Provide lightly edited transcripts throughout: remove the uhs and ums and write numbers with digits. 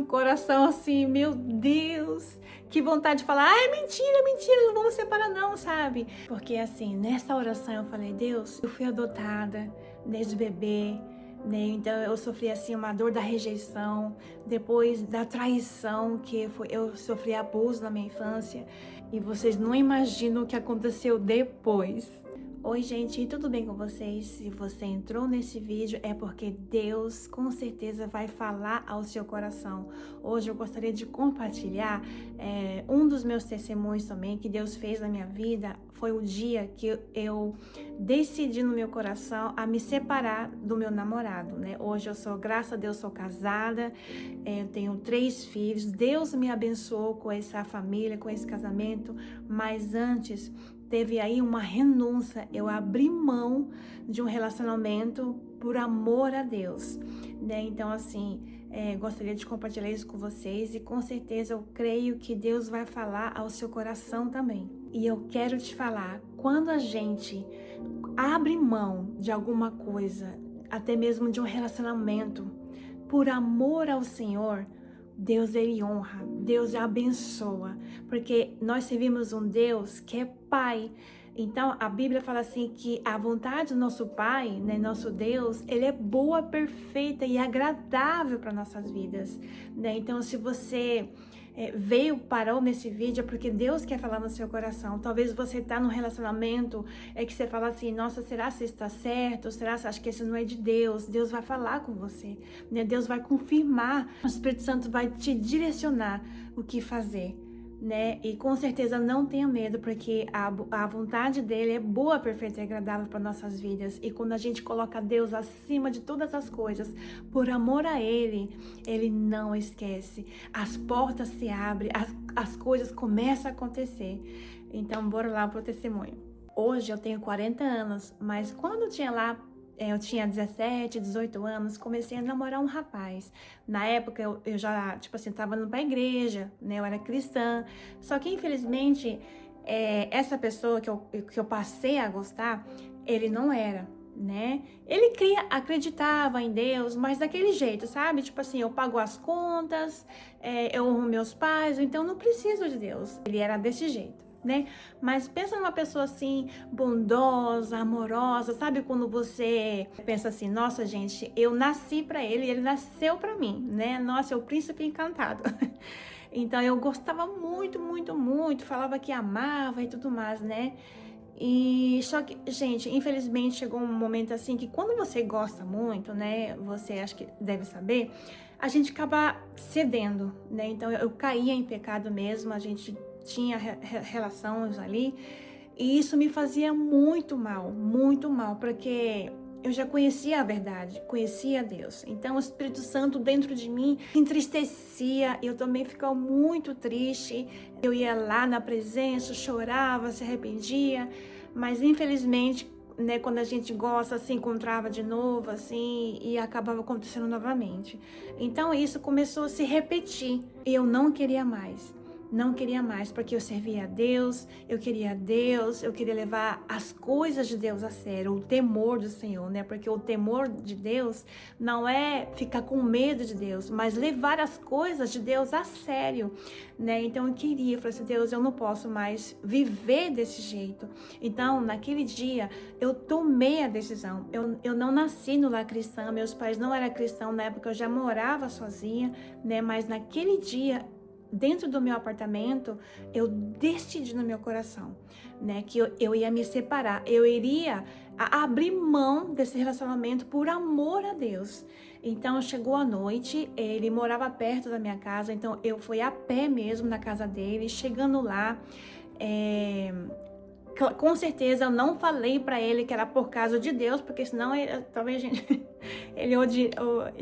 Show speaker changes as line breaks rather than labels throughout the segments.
no coração assim, meu Deus, que vontade de falar, ai, mentira, mentira, não vamos separar não, sabe? Porque assim, nessa oração eu falei, Deus, eu fui adotada desde bebê, né? Então eu sofri assim uma dor da rejeição, depois da traição, eu sofri abuso na minha infância, e vocês não imaginam o que aconteceu depois. Oi gente, tudo bem com vocês? Se você entrou nesse vídeo é porque Deus com certeza vai falar ao seu coração. Hoje eu gostaria de compartilhar um dos meus testemunhos também que Deus fez na minha vida. Foi o dia que eu decidi no meu coração a me separar do meu namorado, né? Hoje eu sou, graças a Deus, sou casada, eu tenho 3 filhos. Deus me abençoou com essa família, com esse casamento, mas antes teve aí uma renúncia, eu abri mão de um relacionamento por amor a Deus, né? Então assim, gostaria de compartilhar isso com vocês e com certeza eu creio que Deus vai falar ao seu coração também. E eu quero te falar, quando a gente abre mão de alguma coisa, até mesmo de um relacionamento, por amor ao Senhor, Deus, Ele honra, Deus abençoa, porque nós servimos um Deus que é Pai. Então, a Bíblia fala assim que a vontade do nosso Pai, né, nosso Deus, Ele é boa, perfeita e agradável para nossas vidas, né? Então, se você parou nesse vídeo, é porque Deus quer falar no seu coração. Talvez você está num relacionamento que você fala assim, nossa, será que está certo? Será que acha que isso não é de Deus? Deus vai falar com você, né? Deus vai confirmar, o Espírito Santo vai te direcionar o que fazer, né? E com certeza não tenha medo, porque a vontade dele é boa, perfeita e agradável para nossas vidas. E quando a gente coloca Deus acima de todas as coisas, por amor a Ele, Ele não esquece. As portas se abrem, as coisas começam a acontecer. Então, bora lá pro testemunho. Hoje eu tenho 40 anos, mas quando eu tinha 17, 18 anos, comecei a namorar um rapaz. Na época, eu já, tipo assim, tava indo pra igreja, né? Eu era cristã. Só que, infelizmente, essa pessoa que eu passei a gostar, ele não era, né? Ele acreditava em Deus, mas daquele jeito, sabe? Tipo assim, eu pago as contas, eu honro meus pais, então não preciso de Deus. Ele era desse jeito, né? Mas pensa numa pessoa assim, bondosa, amorosa, sabe quando você pensa assim, nossa gente, eu nasci pra ele e ele nasceu pra mim, né? Nossa, é o príncipe encantado. Então eu gostava muito, muito, muito, falava que amava e tudo mais, né? E só que, gente, infelizmente chegou um momento assim que quando você gosta muito, né? Você acha que deve saber, a gente acaba cedendo, né? Então eu caía em pecado mesmo, a gente tinha relações ali, e isso me fazia muito mal, porque eu já conhecia a verdade, conhecia Deus. Então o Espírito Santo dentro de mim entristecia, eu também ficava muito triste. Eu ia lá na presença, chorava, se arrependia, mas infelizmente, né, quando a gente gosta, se encontrava de novo, assim, e acabava acontecendo novamente. Então isso começou a se repetir, e eu não queria mais. Não queria mais, porque eu servia a Deus, eu queria levar as coisas de Deus a sério, o temor do Senhor, né? Porque o temor de Deus não é ficar com medo de Deus, mas levar as coisas de Deus a sério, né? Então eu falei assim, Deus, eu não posso mais viver desse jeito. Então, naquele dia, eu tomei a decisão. Eu não nasci no lar cristão, meus pais não eram cristãos, na época eu já morava sozinha, né? Mas naquele dia, dentro do meu apartamento, eu decidi no meu coração, né, que eu ia me separar, eu iria abrir mão desse relacionamento por amor a Deus. Então chegou a noite, ele morava perto da minha casa, então eu fui a pé mesmo na casa dele. Chegando lá, com certeza eu não falei pra ele que era por causa de Deus, porque senão talvez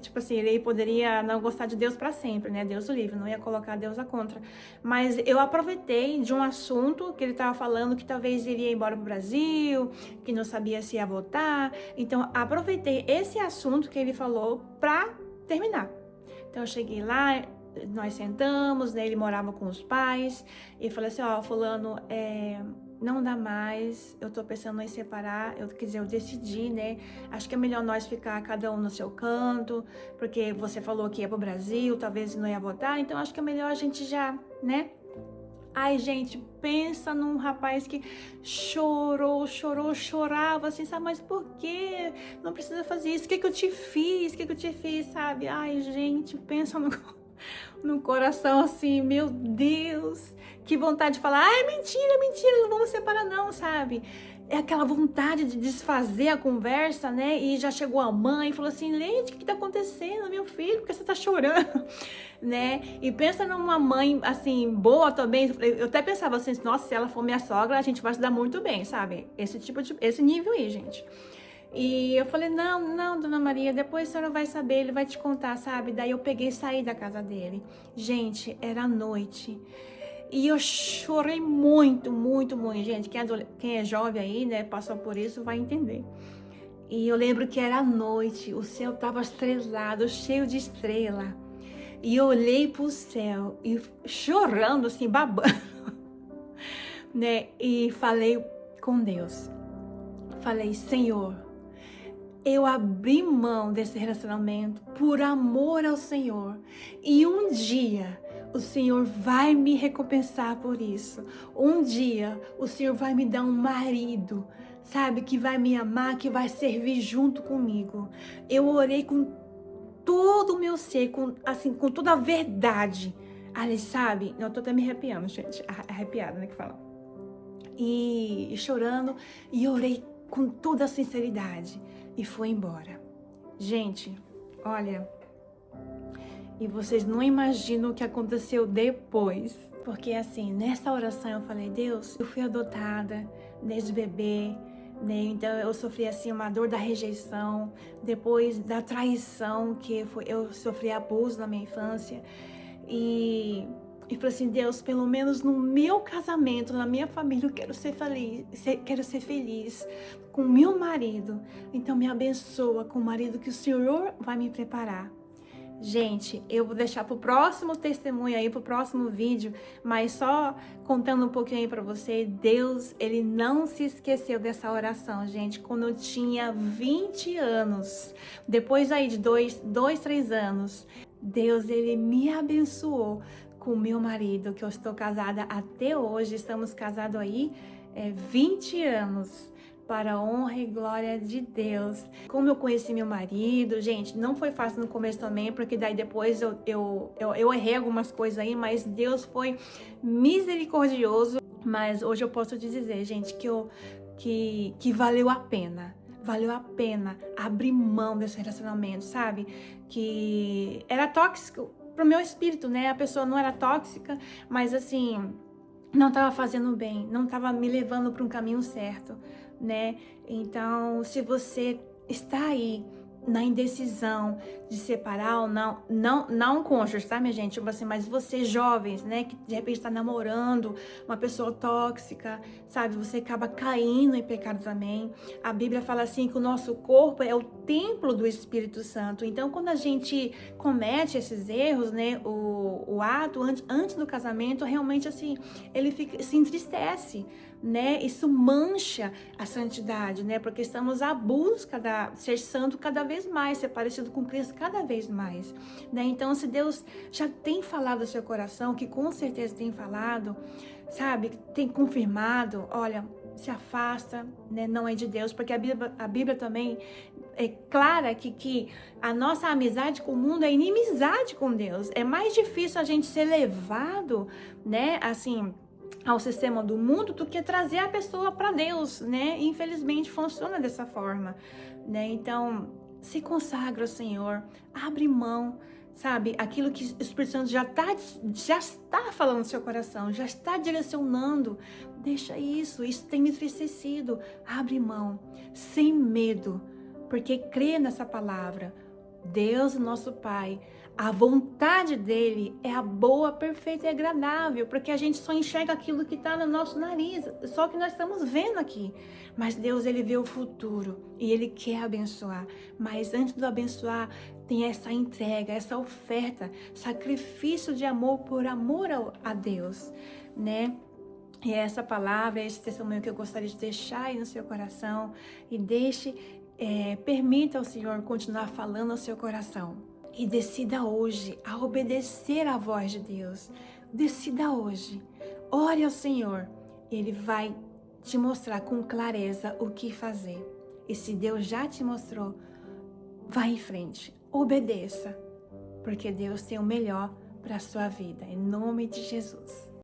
tipo assim, ele poderia não gostar de Deus pra sempre, né? Deus o livre, não ia colocar Deus a contra. Mas eu aproveitei de um assunto que ele tava falando, que talvez iria embora pro Brasil, que não sabia se ia voltar. Então aproveitei esse assunto que ele falou pra terminar. Então eu cheguei lá, nós sentamos, né? Ele morava com os pais, e falei assim, ó, fulano, não dá mais, eu tô pensando em separar, eu decidi, né? Acho que é melhor nós ficar cada um no seu canto, porque você falou que ia pro Brasil, talvez não ia voltar, então acho que é melhor a gente já, né? Ai, gente, pensa num rapaz que chorava, assim, sabe? Mas por quê? Não precisa fazer isso. O que eu te fiz? O que eu te fiz, sabe? Ai, gente, pensa no coração, assim, meu Deus. Que vontade de falar, ai, mentira, não vamos separar não, sabe? É aquela vontade de desfazer a conversa, né? E já chegou a mãe e falou assim, Leite, o que tá acontecendo, meu filho? Por que você tá chorando? Né? E pensa numa mãe, assim, boa também. Eu até pensava assim, nossa, se ela for minha sogra, a gente vai se dar muito bem, sabe? Esse nível aí, gente. E eu falei, não, dona Maria, depois a senhora vai saber, ele vai te contar, sabe? Daí eu peguei e saí da casa dele. Gente, era noite. E eu chorei muito, gente. Quem é jovem aí, né, passou por isso, vai entender. E eu lembro que era noite, o céu tava estrelado, cheio de estrela. E eu olhei pro céu e chorando, assim, babando, né? E falei com Deus. Falei, Senhor, eu abri mão desse relacionamento por amor ao Senhor. E um dia o Senhor vai me recompensar por isso. Um dia o Senhor vai me dar um marido, sabe? Que vai me amar, que vai servir junto comigo. Eu orei com todo o meu ser, com toda a verdade. Ali, sabe? Eu tô até me arrepiando, gente. Arrepiada, né, que fala. E chorando, e orei com toda a sinceridade. E fui embora. Gente, olha, e vocês não imaginam o que aconteceu depois. Porque assim, nessa oração eu falei, Deus, eu fui adotada desde bebê, né? Então eu sofri assim uma dor da rejeição, depois da traição, eu sofri abuso na minha infância. E falei assim, Deus, pelo menos no meu casamento, na minha família, eu quero ser feliz com o meu marido. Então me abençoa com o marido que o Senhor vai me preparar. Gente, eu vou deixar pro próximo testemunho aí, pro próximo vídeo, mas só contando um pouquinho aí pra você, Deus, Ele não se esqueceu dessa oração, gente. Quando eu tinha 20 anos, depois aí de 3 anos, Deus, Ele me abençoou com o meu marido, que eu estou casada até hoje, estamos casados aí 20 anos. Para a honra e glória de Deus. Como eu conheci meu marido, gente, não foi fácil no começo também, porque daí depois eu errei algumas coisas aí, mas Deus foi misericordioso. Mas hoje eu posso te dizer, gente, que valeu a pena. Valeu a pena abrir mão desse relacionamento, sabe? Que era tóxico pro meu espírito, né? A pessoa não era tóxica, mas assim, não estava fazendo bem, não estava me levando para um caminho certo, né? Então, se você está aí na indecisão de separar ou não cônjuge, tá, minha gente? Tipo assim, mas vocês jovens, né, que de repente está namorando uma pessoa tóxica, sabe? Você acaba caindo em pecado também. A Bíblia fala assim que o nosso corpo é o templo do Espírito Santo. Então, quando a gente comete esses erros, né, o ato antes do casamento, realmente assim, ele se entristece, né? Isso mancha a santidade, né? Porque estamos à busca de ser santo cada vez mais, ser parecido com Cristo cada vez mais, né? Então, se Deus já tem falado ao seu coração, que com certeza tem falado, sabe? Tem confirmado, olha, se afasta, né? Não é de Deus, porque a Bíblia também é clara que a nossa amizade com o mundo é inimizade com Deus. É mais difícil a gente ser levado, né? Assim, ao sistema do mundo do que trazer a pessoa para Deus, né? Infelizmente funciona dessa forma, né? Então, se consagra ao Senhor, abre mão, sabe? Aquilo que o Espírito Santo já está falando no seu coração, já está direcionando. Deixa isso tem me entristecido. Abre mão, sem medo, porque crê nessa palavra. Deus, nosso Pai, a vontade dele é a boa, perfeita e agradável, porque a gente só enxerga aquilo que está no nosso nariz, só que nós estamos vendo aqui. Mas Deus, ele vê o futuro e ele quer abençoar. Mas antes de abençoar, tem essa entrega, essa oferta, sacrifício de amor por amor a Deus, né? E essa palavra, esse testemunho que eu gostaria de deixar aí no seu coração. E permita ao Senhor continuar falando ao seu coração. E decida hoje a obedecer à voz de Deus. Decida hoje. Ore ao Senhor. Ele vai te mostrar com clareza o que fazer. E se Deus já te mostrou, vá em frente. Obedeça. Porque Deus tem o melhor para a sua vida. Em nome de Jesus.